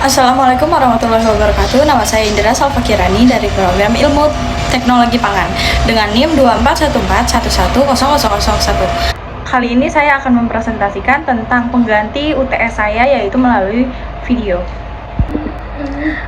Assalamualaikum warahmatullahi wabarakatuh. Nama saya Indra Salfakirani dari program Ilmu Teknologi Pangan dengan NIM 2414110001. Kali ini saya akan mempresentasikan tentang pengganti UTS saya, yaitu melalui video.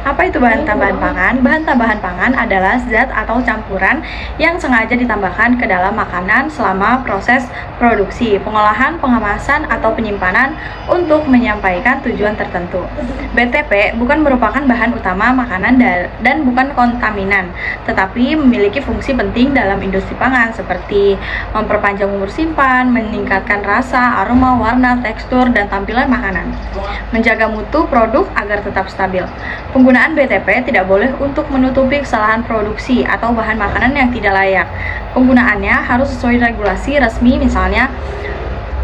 Apa itu bahan tambahan pangan? Bahan tambahan pangan adalah zat atau campuran yang sengaja ditambahkan ke dalam makanan selama proses produksi, pengolahan, pengemasan, atau penyimpanan untuk menyampaikan tujuan tertentu. BTP bukan merupakan bahan utama makanan dan bukan kontaminan, tetapi memiliki fungsi penting dalam industri pangan seperti memperpanjang umur simpan, meningkatkan rasa, aroma, warna, tekstur, dan tampilan makanan, menjaga mutu produk agar tetap stabil. Penggunaan BTP tidak boleh untuk menutupi kesalahan produksi atau bahan makanan yang tidak layak. Penggunaannya harus sesuai regulasi resmi, misalnya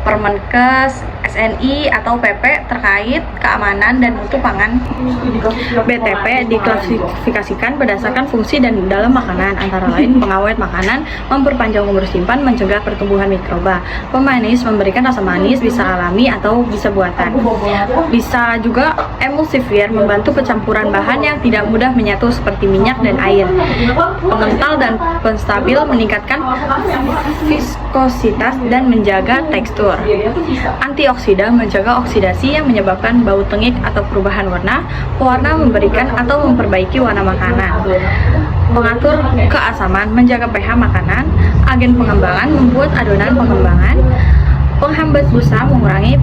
Permenkes, SNI, atau PP terkait keamanan dan mutu pangan. BTP diklasifikasikan berdasarkan fungsi dan dalam makanan, antara lain pengawet makanan, memperpanjang umur simpan, mencegah pertumbuhan mikroba, pemanis, memberikan rasa manis, bisa alami atau bisa buatan. Bisa juga emulsifier, membantu pencampuran bahan yang tidak mudah menyatu seperti minyak dan air. Pengental dan penstabil, meningkatkan viskositas dan menjaga tekstur. Antioksidan, menjaga oksidasi yang menyebabkan bau tengik atau perubahan warna. Pewarna, memberikan atau memperbaiki warna makanan. Pengatur keasaman, menjaga pH makanan. Agen pengembangan, membuat adonan pengembangan. Penghambat busa, mengurangi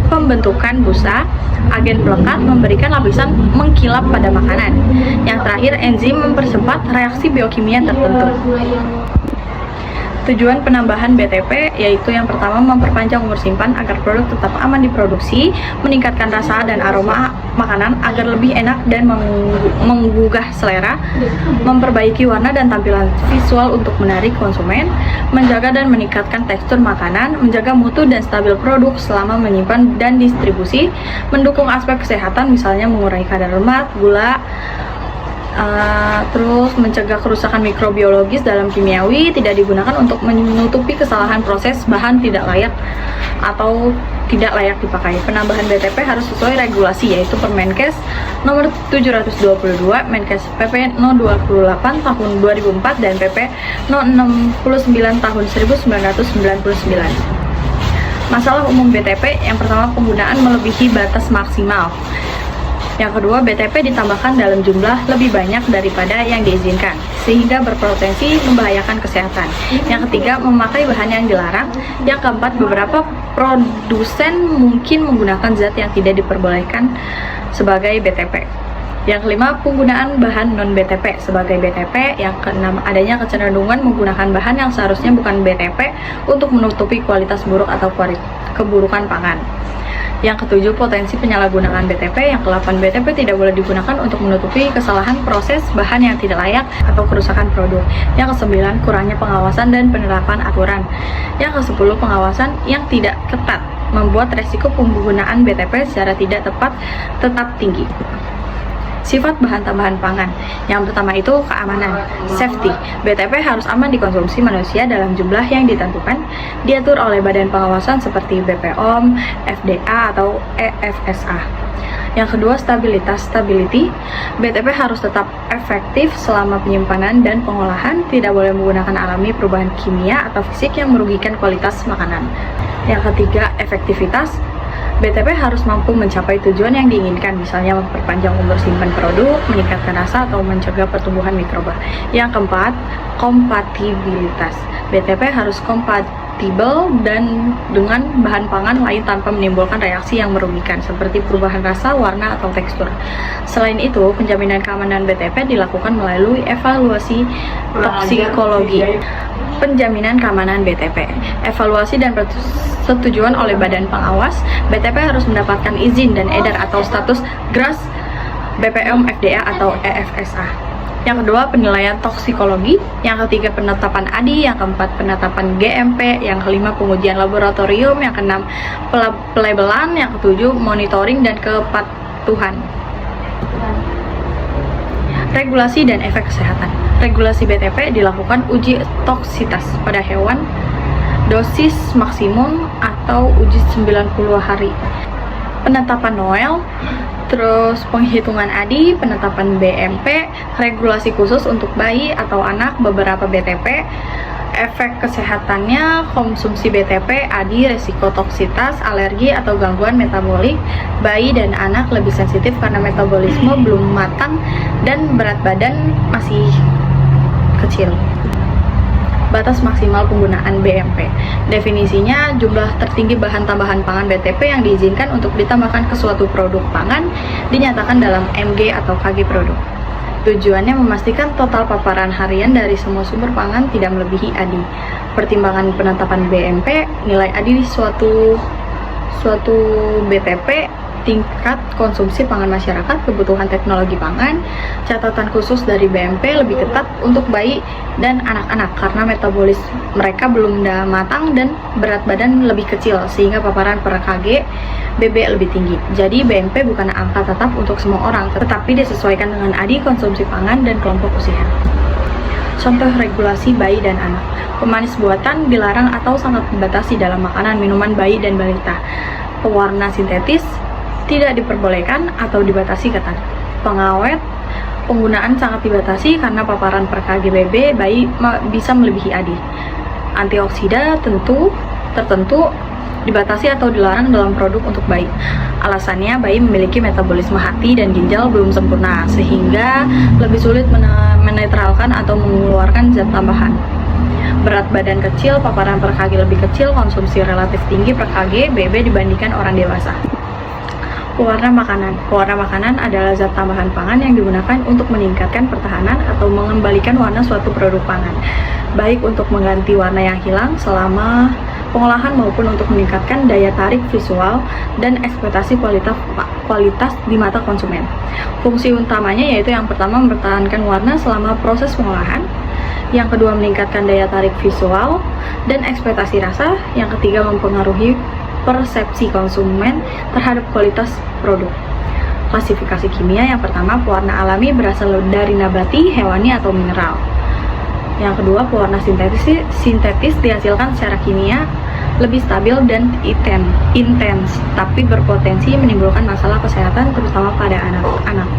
pembentukan busa. Agen pelekat, memberikan lapisan mengkilap pada makanan. Yang terakhir, enzim, mempercepat reaksi biokimia tertentu. Tujuan penambahan BTP yaitu yang pertama, memperpanjang umur simpan agar produk tetap aman diproduksi, meningkatkan rasa dan aroma makanan agar lebih enak dan menggugah selera, memperbaiki warna dan tampilan visual untuk menarik konsumen, menjaga dan meningkatkan tekstur makanan, menjaga mutu dan stabil produk selama menyimpan dan distribusi, mendukung aspek kesehatan misalnya mengurangi kadar lemak, gula, terus mencegah kerusakan mikrobiologis dalam kimiawi, tidak digunakan untuk menutupi kesalahan proses bahan tidak layak atau tidak layak dipakai. Penambahan BTP harus sesuai regulasi, yaitu Permenkes nomor 722, Menkes PP no 28 tahun 2004 dan PP no 69 tahun 1999. Masalah umum BTP, yang pertama, penggunaan melebihi batas maksimal. Yang kedua, BTP ditambahkan dalam jumlah lebih banyak daripada yang diizinkan, sehingga berpotensi membahayakan kesehatan. Yang ketiga, memakai bahan yang dilarang. Yang keempat, beberapa produsen mungkin menggunakan zat yang tidak diperbolehkan sebagai BTP. Yang kelima, penggunaan bahan non-BTP sebagai BTP. Yang keenam, adanya kecenderungan menggunakan bahan yang seharusnya bukan BTP untuk menutupi kualitas buruk atau keburukan pangan. Yang ketujuh, potensi penyalahgunaan BTP. Yang ke-8, BTP tidak boleh digunakan untuk menutupi kesalahan proses bahan yang tidak layak atau kerusakan produk. Yang ke-9, kurangnya pengawasan dan penerapan aturan. Yang ke-10, pengawasan yang tidak ketat membuat resiko penggunaan BTP secara tidak tepat tetap tinggi. Sifat bahan tambahan pangan. Yang pertama itu keamanan, safety. BTP harus aman dikonsumsi manusia dalam jumlah yang ditentukan, diatur oleh badan pengawasan seperti BPOM, FDA, atau EFSA. Yang kedua, stability. BTP harus tetap efektif selama penyimpanan dan pengolahan, tidak boleh menggunakan alami perubahan kimia atau fisik yang merugikan kualitas makanan. Yang ketiga, efektivitas. BTP harus mampu mencapai tujuan yang diinginkan, misalnya memperpanjang umur simpan produk, meningkatkan rasa, atau mencegah pertumbuhan mikroba. Yang keempat, kompatibilitas. BTP harus kompatibel dan dengan bahan pangan lain tanpa menimbulkan reaksi yang merugikan, seperti perubahan rasa, warna, atau tekstur. Selain itu, penjaminan keamanan BTP dilakukan melalui evaluasi toksikologi. Penjaminan keamanan BTP, evaluasi dan persetujuan oleh badan pengawas. BTP harus mendapatkan izin dan edar atau status GRAS BPOM, FDA, atau EFSA. Yang kedua, penilaian toksikologi. Yang ketiga, penetapan ADI. Yang keempat, penetapan GMP. Yang kelima, pengujian laboratorium. Yang keenam, pelabelan. Yang ketujuh, monitoring dan kepatuhan. Regulasi dan efek kesehatan. Regulasi BTP dilakukan uji toksitas pada hewan dosis maksimum atau uji 90 hari, penetapan Noel, terus penghitungan ADI, penetapan BMP, regulasi khusus untuk bayi atau anak, beberapa BTP, efek kesehatannya, konsumsi BTP, ADI, resiko toksitas, alergi atau gangguan metabolik. Bayi dan anak lebih sensitif karena metabolisme belum matang dan berat badan masih kecil. Batas maksimal penggunaan BMP. Definisinya, jumlah tertinggi bahan tambahan pangan BTP yang diizinkan untuk ditambahkan ke suatu produk pangan dinyatakan dalam MG atau KG produk. Tujuannya memastikan total paparan harian dari semua sumber pangan tidak melebihi ADI. Pertimbangan penetapan BMP, nilai ADI di suatu BTP, tingkat konsumsi pangan masyarakat, kebutuhan teknologi pangan. Catatan khusus dari BMP lebih ketat untuk bayi dan anak-anak karena metabolis mereka belum matang dan berat badan lebih kecil sehingga paparan per kg BB lebih tinggi. Jadi BMP bukan angka tetap untuk semua orang, tetapi disesuaikan dengan ADI, konsumsi pangan, dan kelompok usia. Contoh regulasi bayi dan anak. Pemanis buatan dilarang atau sangat dibatasi dalam makanan minuman bayi dan balita. Pewarna sintetis tidak diperbolehkan atau dibatasi ketat. Pengawet, penggunaan sangat dibatasi karena paparan per kgbb bayi bisa melebihi ADI. Antioksida tertentu dibatasi atau dilarang dalam produk untuk bayi. Alasannya, bayi memiliki metabolisme hati dan ginjal belum sempurna, sehingga lebih sulit menetralkan atau mengeluarkan zat tambahan. Berat badan kecil, paparan per kg lebih kecil, konsumsi relatif tinggi per kg BB dibandingkan orang dewasa. Pewarna makanan. Pewarna makanan adalah zat tambahan pangan yang digunakan untuk meningkatkan pertahanan atau mengembalikan warna suatu produk pangan, baik untuk mengganti warna yang hilang selama pengolahan maupun untuk meningkatkan daya tarik visual dan ekspektasi kualitas di mata konsumen. Fungsi utamanya yaitu yang pertama mempertahankan warna selama proses pengolahan, yang kedua meningkatkan daya tarik visual dan ekspektasi rasa, yang ketiga mempengaruhi persepsi konsumen terhadap kualitas produk. Klasifikasi kimia, yang pertama pewarna alami berasal dari nabati, hewani, atau mineral. Yang kedua pewarna sintetis dihasilkan secara kimia, lebih stabil dan intens, tapi berpotensi menimbulkan masalah kesehatan terutama pada anak-anak.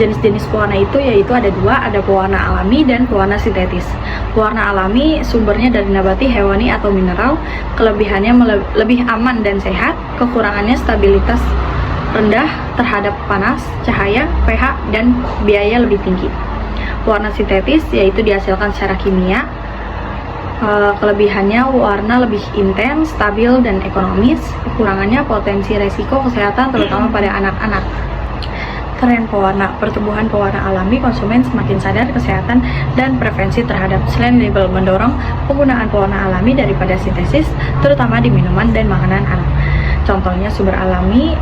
Jenis-jenis pewarna itu yaitu ada dua, ada pewarna alami dan pewarna sintetis. Pewarna alami sumbernya dari nabati, hewani, atau mineral. Kelebihannya lebih aman dan sehat, kekurangannya stabilitas rendah terhadap panas, cahaya, pH, dan biaya lebih tinggi. Pewarna sintetis yaitu dihasilkan secara kimia. Kelebihannya warna lebih intens, stabil, dan ekonomis. Kekurangannya potensi resiko kesehatan terutama pada anak-anak. Tren pewarna. Pertumbuhan pewarna alami, konsumen semakin sadar kesehatan dan prevensi terhadap sustainable, mendorong penggunaan pewarna alami daripada sintesis, terutama di minuman dan makanan anak. Contohnya sumber alami,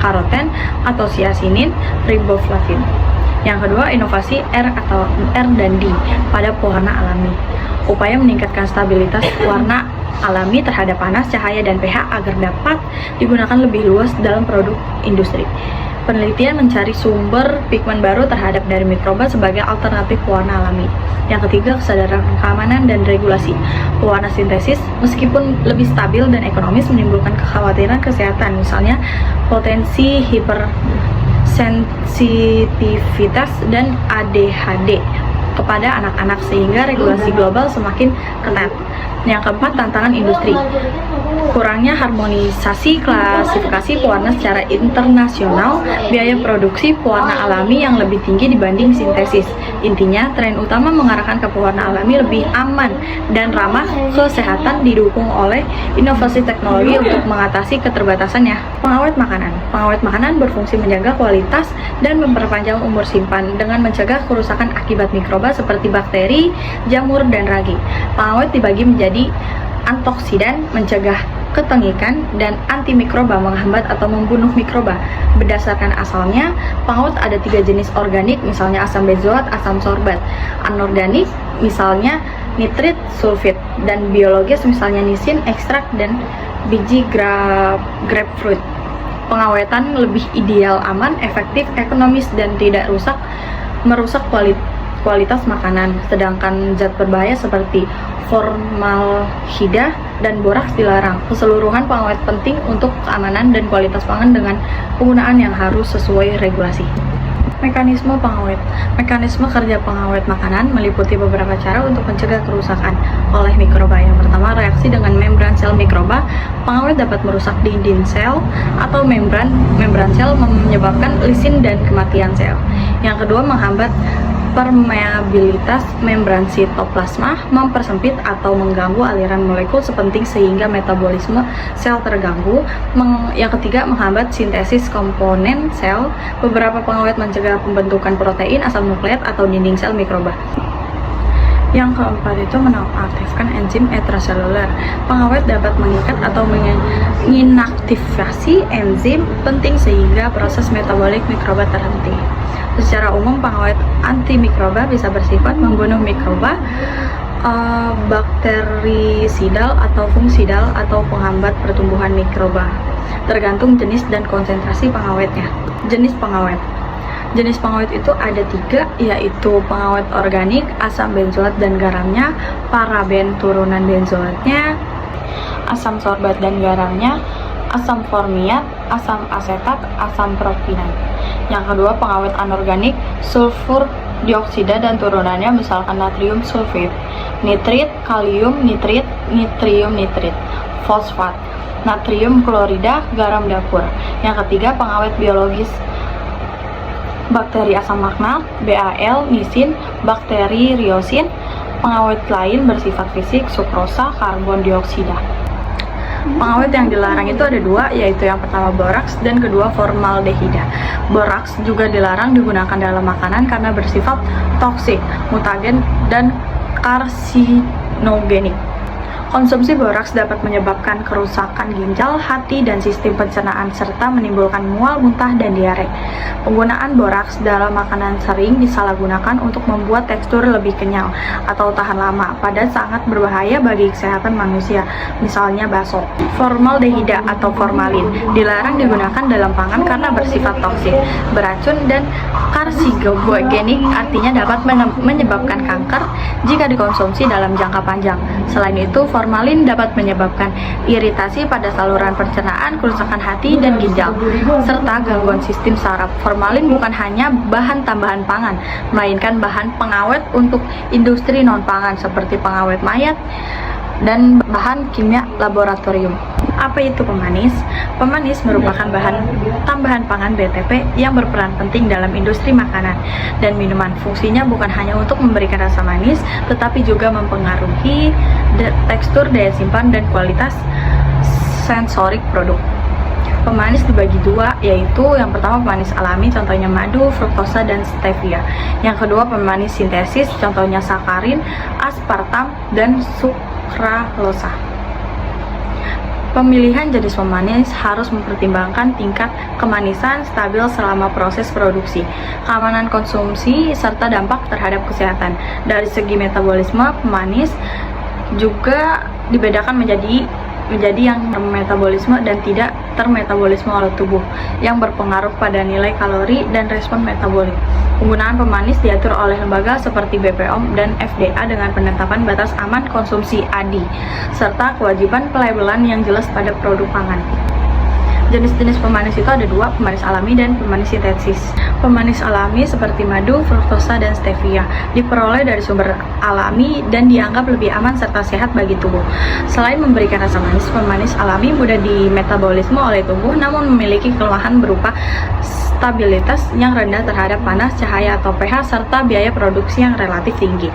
karoten atau siasinin, riboflavin. Yang kedua, inovasi R dan D pada pewarna alami. Upaya meningkatkan stabilitas warna alami terhadap panas, cahaya, dan pH agar dapat digunakan lebih luas dalam produk industri. Penelitian mencari sumber pigmen baru terhadap dari mikroba sebagai alternatif pewarna alami. Yang ketiga, kesadaran keamanan dan regulasi. Pewarna sintesis meskipun lebih stabil dan ekonomis menimbulkan kekhawatiran kesehatan, misalnya potensi hipersensitivitas dan ADHD kepada anak-anak, sehingga regulasi global semakin ketat. Yang keempat, tantangan industri. Kurangnya harmonisasi klasifikasi pewarna secara internasional, biaya produksi pewarna alami yang lebih tinggi dibanding sintesis. Intinya, tren utama mengarahkan ke pewarna alami lebih aman dan ramah kesehatan, didukung oleh inovasi teknologi untuk mengatasi keterbatasannya. Pengawet makanan. Pengawet makanan berfungsi menjaga kualitas dan memperpanjang umur simpan dengan mencegah kerusakan akibat mikroba seperti bakteri, jamur, dan ragi. Pengawet dibagi menjadi antioksidan, mencegah ketengikan, dan antimikroba, menghambat atau membunuh mikroba. Berdasarkan asalnya, pengawet ada 3 jenis: organik, misalnya asam benzoat, asam sorbat; anorganik, misalnya nitrit, sulfit; dan biologis, misalnya nisin, ekstrak, dan biji grapefruit. Pengawetan lebih ideal, aman, efektif, ekonomis, dan tidak merusak kualitas makanan. Sedangkan zat berbahaya seperti formaldehidah dan boraks dilarang. Keseluruhan pengawet penting untuk keamanan dan kualitas pangan dengan penggunaan yang harus sesuai regulasi. Mekanisme pengawet. Mekanisme kerja pengawet makanan meliputi beberapa cara untuk mencegah kerusakan oleh mikroba. Yang pertama, reaksi dengan membran sel mikroba. Pengawet dapat merusak dinding sel atau membran sel menyebabkan lisin dan kematian sel. Yang kedua, menghambat permeabilitas membran sitoplasma, mempersempit atau mengganggu aliran molekul sepenting sehingga metabolisme sel terganggu. Yang ketiga, menghambat sintesis komponen sel. Beberapa pengawet mencegah pembentukan protein, asam nukleat atau dinding sel mikroba. Yang keempat itu menonaktifkan enzim ekstraseluler. Pengawet dapat mengikat atau menginaktivasi enzim penting sehingga proses metabolik mikroba terhenti. Secara umum, pengawet antimikroba bisa bersifat membunuh mikroba, bakterisidal atau fungsidal, atau penghambat pertumbuhan mikroba, tergantung jenis dan konsentrasi pengawetnya. Jenis pengawet. Jenis pengawet itu ada 3, yaitu pengawet organik, asam benzoat dan garamnya, paraben turunan benzoatnya, asam sorbat dan garamnya, asam formiat, asam asetat, asam propionat. Yang kedua, pengawet anorganik, sulfur dioksida dan turunannya, misalkan natrium sulfit, nitrit, kalium nitrit, nitrium nitrit, fosfat, natrium klorida, garam dapur. Yang ketiga, pengawet biologis, bakteri asam laknat, BAL, nisin, bakteri riosin. Pengawet lain bersifat fisik, sukrosa, karbon dioksida. Pengawet yang dilarang itu ada 2, yaitu yang pertama boraks dan kedua formaldehida. Boraks juga dilarang digunakan dalam makanan karena bersifat toksik, mutagen, dan karsinogenik. Konsumsi boraks dapat menyebabkan kerusakan ginjal, hati, dan sistem pencernaan serta menimbulkan mual, muntah, dan diare. Penggunaan boraks dalam makanan sering disalahgunakan untuk membuat tekstur lebih kenyal atau tahan lama, padahal sangat berbahaya bagi kesehatan manusia, misalnya bakso. Formaldehida atau formalin dilarang digunakan dalam pangan karena bersifat toksik, beracun, dan karsinogenik, artinya dapat menyebabkan kanker jika dikonsumsi dalam jangka panjang. Selain itu, formalin dapat menyebabkan iritasi pada saluran pencernaan, kerusakan hati dan ginjal, serta gangguan sistem saraf. Formalin bukan hanya bahan tambahan pangan, melainkan bahan pengawet untuk industri non-pangan seperti pengawet mayat dan bahan kimia laboratorium. Apa itu pemanis? Pemanis merupakan bahan tambahan pangan BTP yang berperan penting dalam industri makanan dan minuman. Fungsinya bukan hanya untuk memberikan rasa manis, tetapi juga mempengaruhi tekstur, daya simpan, dan kualitas sensorik produk. Pemanis dibagi 2, yaitu yang pertama pemanis alami, contohnya madu, fruktosa, dan stevia. Yang kedua pemanis sintesis, contohnya sakarin, aspartam, dan sukralosa. Pemilihan jenis pemanis harus mempertimbangkan tingkat kemanisan stabil selama proses produksi, keamanan konsumsi, serta dampak terhadap kesehatan. Dari segi metabolisme, pemanis juga dibedakan menjadi yang termetabolisme dan tidak termetabolisme oleh tubuh, yang berpengaruh pada nilai kalori dan respon metabolik. Penggunaan pemanis diatur oleh lembaga seperti BPOM dan FDA dengan penetapan batas aman konsumsi ADI, serta kewajiban pelabelan yang jelas pada produk pangan. Jenis-jenis pemanis itu ada 2, pemanis alami dan pemanis sintesis. Pemanis alami seperti madu, fruktosa, dan stevia diperoleh dari sumber alami dan dianggap lebih aman serta sehat bagi tubuh. Selain memberikan rasa manis, pemanis alami mudah dimetabolisme oleh tubuh namun memiliki kelemahan berupa stabilitas yang rendah terhadap panas, cahaya, atau pH, serta biaya produksi yang relatif tinggi.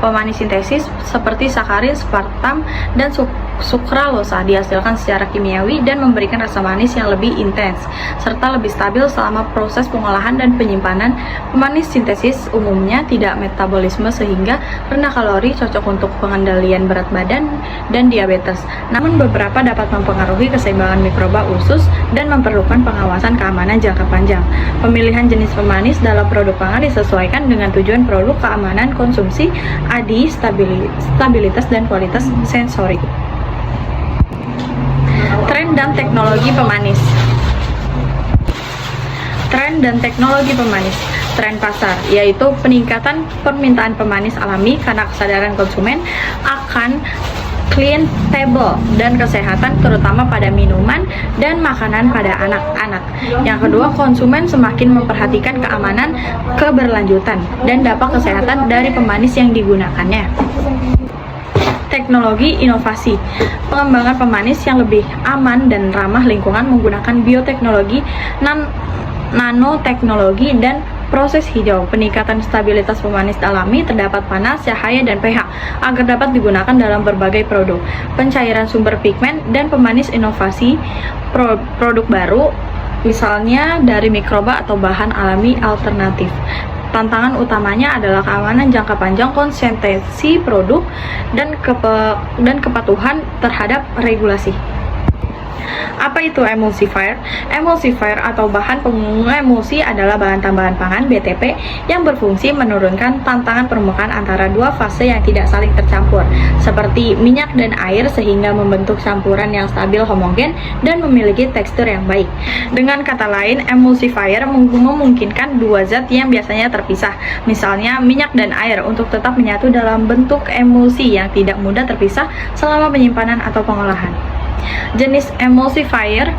Pemanis sintesis seperti sakarin, aspartam, dan sukralosa dihasilkan secara kimiawi dan memberikan rasa manis yang lebih intens serta lebih stabil selama proses pengolahan dan penyimpanan. Pemanis sintesis umumnya tidak metabolisme sehingga rendah kalori, cocok untuk pengendalian berat badan dan diabetes. Namun beberapa dapat mempengaruhi keseimbangan mikroba usus dan memerlukan pengawasan keamanan jangka panjang. Pemilihan jenis pemanis dalam produk pangan disesuaikan dengan tujuan produk, keamanan konsumsi, ADI, stabilitas, dan kualitas sensorik. Tren dan teknologi pemanis. Tren dan teknologi pemanis. tren pasar, yaitu peningkatan permintaan pemanis alami karena kesadaran konsumen akan clean table dan kesehatan, terutama pada minuman dan makanan pada anak-anak. Yang kedua, konsumen semakin memperhatikan keamanan, keberlanjutan, dan dampak kesehatan dari pemanis yang digunakannya. Teknologi inovasi, pengembangan pemanis yang lebih aman dan ramah lingkungan menggunakan bioteknologi, nanoteknologi, dan proses hijau. Peningkatan stabilitas pemanis alami, terdapat panas, cahaya, dan pH agar dapat digunakan dalam berbagai produk. Pencairan sumber pigmen dan pemanis inovasi produk baru, misalnya dari mikroba atau bahan alami alternatif. Tantangan utamanya adalah keamanan jangka panjang, konsistensi produk, dan kepatuhan terhadap regulasi. Apa itu emulsifier? Emulsifier atau bahan pengemulsi adalah bahan tambahan pangan (BTP) yang berfungsi menurunkan tantangan permukaan antara dua fase yang tidak saling tercampur, seperti minyak dan air, sehingga membentuk campuran yang stabil, homogen, dan memiliki tekstur yang baik. Dengan kata lain, emulsifier memungkinkan dua zat yang biasanya terpisah, misalnya minyak dan air, untuk tetap menyatu dalam bentuk emulsi yang tidak mudah terpisah selama penyimpanan atau pengolahan. Jenis emulsifier.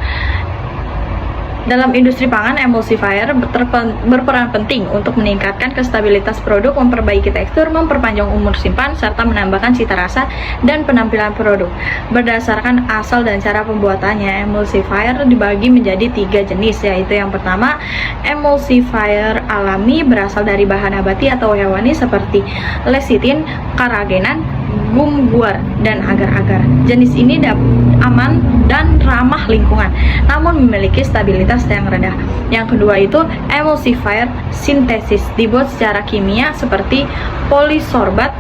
Dalam industri pangan, emulsifier berperan penting untuk meningkatkan kestabilitas produk, memperbaiki tekstur, memperpanjang umur simpan, serta menambahkan cita rasa dan penampilan produk. Berdasarkan asal dan cara pembuatannya, emulsifier dibagi menjadi 3 jenis, yaitu yang pertama, emulsifier alami berasal dari bahan nabati atau hewani seperti lecitin, karagenan, gum guar, dan agar-agar. Jenis ini aman dan ramah lingkungan, namun memiliki stabilitas yang rendah. Yang kedua itu emulsifier sintesis, dibuat secara kimia seperti polisorbat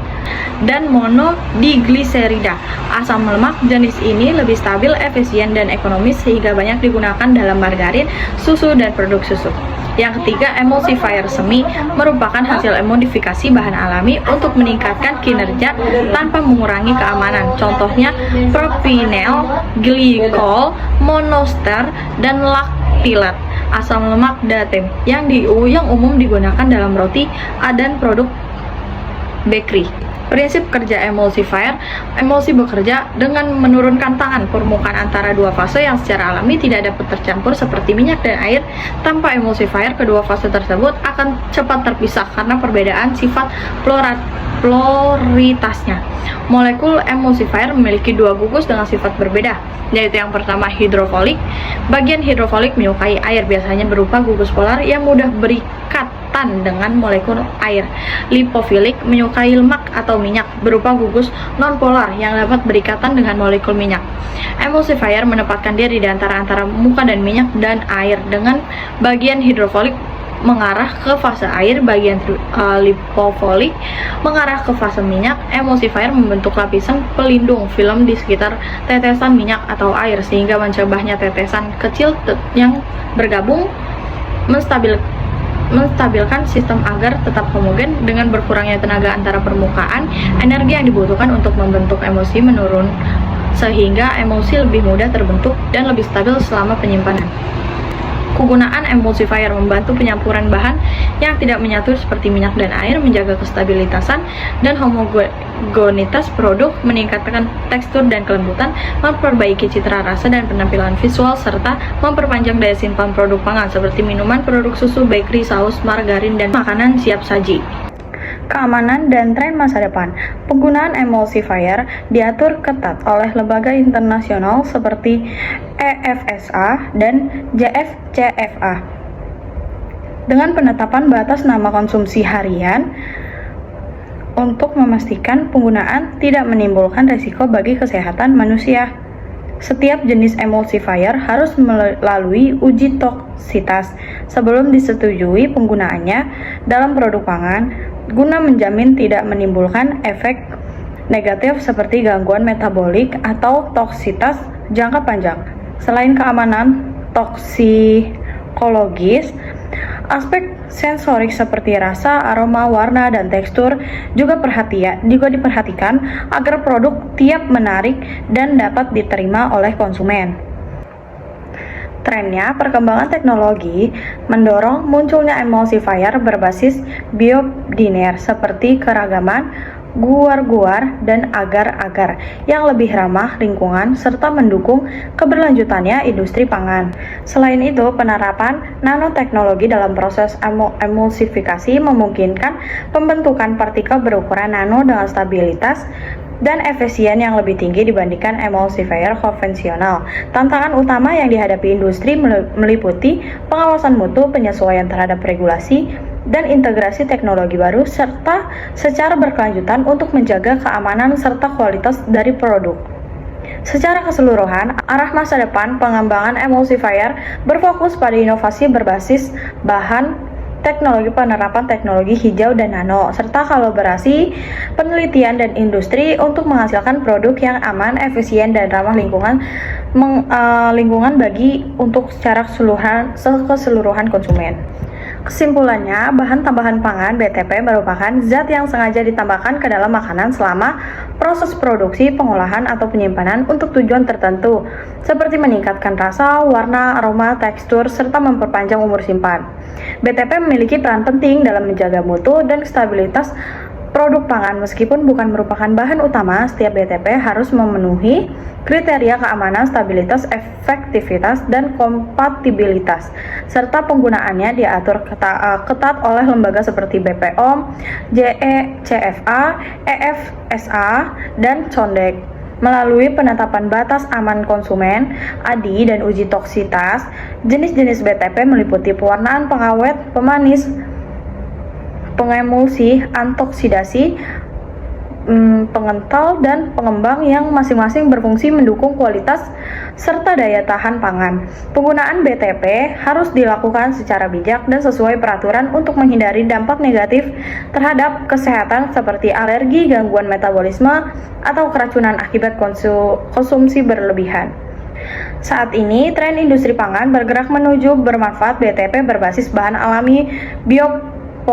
dan monodigliserida. Asam lemak jenis ini lebih stabil, efisien, dan ekonomis, sehingga banyak digunakan dalam margarin, susu, dan produk susu. Yang ketiga, emulsifier semi merupakan hasil modifikasi bahan alami untuk meningkatkan kinerja tanpa mengurangi keamanan. Contohnya propinel, glikol, monoster, dan laktilat. Asam lemak datem yang umum digunakan dalam roti dan produk bakery. Prinsip kerja emulsifier. Emulsi bekerja dengan menurunkan tangan permukaan antara dua fase yang secara alami tidak dapat tercampur seperti minyak dan air. Tanpa emulsifier, kedua fase tersebut akan cepat terpisah karena perbedaan sifat polaritasnya. Molekul emulsifier memiliki dua gugus dengan sifat berbeda, yaitu yang pertama hidrofolik. Bagian hidrofolik menyukai air, biasanya berupa gugus polar yang mudah berikatan dengan molekul air. Lipofilik menyukai lemak atau minyak, berupa gugus nonpolar yang dapat berikatan dengan molekul minyak. Emulsifier menempatkan diri di antara muka dan minyak dan air, dengan bagian hidrofolik mengarah ke fase air, bagian lipofolik mengarah ke fase minyak. Emulsifier membentuk lapisan pelindung film di sekitar tetesan minyak atau air, sehingga mencegahnya tetesan kecil yang bergabung, menstabilkan sistem agar tetap homogen. Dengan berkurangnya tenaga antara permukaan, energi yang dibutuhkan untuk membentuk emulsi menurun, sehingga emulsi lebih mudah terbentuk dan lebih stabil selama penyimpanan. Kegunaan emulsifier membantu penyampuran bahan yang tidak menyatu seperti minyak dan air, menjaga kestabilitasan dan homogenitas produk, meningkatkan tekstur dan kelembutan, memperbaiki citra rasa dan penampilan visual, serta memperpanjang daya simpan produk pangan seperti minuman, produk susu, bakery, saus, margarin, dan makanan siap saji. Keamanan dan tren masa depan. Penggunaan emulsifier diatur ketat oleh lembaga internasional seperti EFSA dan JFCFA dengan penetapan batas nama konsumsi harian untuk memastikan penggunaan tidak menimbulkan risiko bagi kesehatan manusia. Setiap jenis emulsifier harus melalui uji toksitas sebelum disetujui penggunaannya dalam produk pangan, guna menjamin tidak menimbulkan efek negatif seperti gangguan metabolik atau toksitas jangka panjang. Selain keamanan toksikologis, aspek sensorik seperti rasa, aroma, warna, dan tekstur juga diperhatikan agar produk tiap menarik dan dapat diterima oleh konsumen. Trennya, perkembangan teknologi mendorong munculnya emulsifier berbasis biobiner seperti keragaman, guar-guar, dan agar-agar yang lebih ramah lingkungan serta mendukung keberlanjutannya industri pangan. Selain itu, penerapan nanoteknologi dalam proses emulsifikasi memungkinkan pembentukan partikel berukuran nano dengan stabilitas dan efisien yang lebih tinggi dibandingkan emulsifier konvensional. Tantangan utama yang dihadapi industri meliputi pengawasan mutu, penyesuaian terhadap regulasi, dan integrasi teknologi baru, serta secara berkelanjutan untuk menjaga keamanan serta kualitas dari produk. Secara keseluruhan, arah masa depan pengembangan emulsifier berfokus pada inovasi berbasis bahan, teknologi penerapan teknologi hijau dan nano, serta kolaborasi penelitian dan industri untuk menghasilkan produk yang aman, efisien, dan ramah lingkungan bagi untuk secara keseluruhan konsumen. Kesimpulannya, bahan tambahan pangan (BTP) merupakan zat yang sengaja ditambahkan ke dalam makanan selama proses produksi, pengolahan, atau penyimpanan untuk tujuan tertentu, seperti meningkatkan rasa, warna, aroma, tekstur, serta memperpanjang umur simpan. BTP memiliki peran penting dalam menjaga mutu dan stabilitas produk pangan. Meskipun bukan merupakan bahan utama, setiap BTP harus memenuhi kriteria keamanan, stabilitas, efektivitas, dan kompatibilitas, serta penggunaannya diatur ketat oleh lembaga seperti BPOM, JECFA, EFSA, dan CONDEC. Melalui penetapan batas aman konsumen, ADI, dan uji toksitas, jenis-jenis BTP meliputi pewarnaan, pengawet, pemanis, pengemulsi, antoksidasi, pengental, dan pengembang yang masing-masing berfungsi mendukung kualitas serta daya tahan pangan. Penggunaan BTP harus dilakukan secara bijak dan sesuai peraturan untuk menghindari dampak negatif terhadap kesehatan seperti alergi, gangguan metabolisme, atau keracunan akibat konsumsi berlebihan. Saat ini, tren industri pangan bergerak menuju bermanfaat BTP berbasis bahan alami biopolimer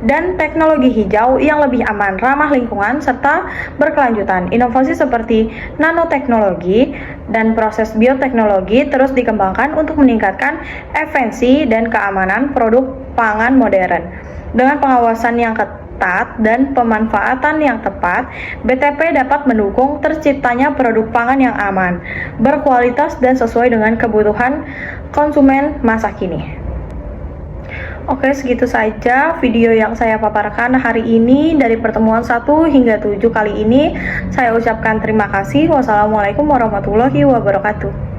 dan teknologi hijau yang lebih aman, ramah lingkungan, serta berkelanjutan. Inovasi seperti nanoteknologi dan proses bioteknologi terus dikembangkan untuk meningkatkan efisiensi dan keamanan produk pangan modern. Dengan pengawasan yang ketat dan pemanfaatan yang tepat, BTP dapat mendukung terciptanya produk pangan yang aman, berkualitas, dan sesuai dengan kebutuhan konsumen masa kini. Oke, segitu saja video yang saya paparkan hari ini. Dari pertemuan 1 hingga 7 kali ini, saya ucapkan terima kasih. Wassalamualaikum warahmatullahi wabarakatuh.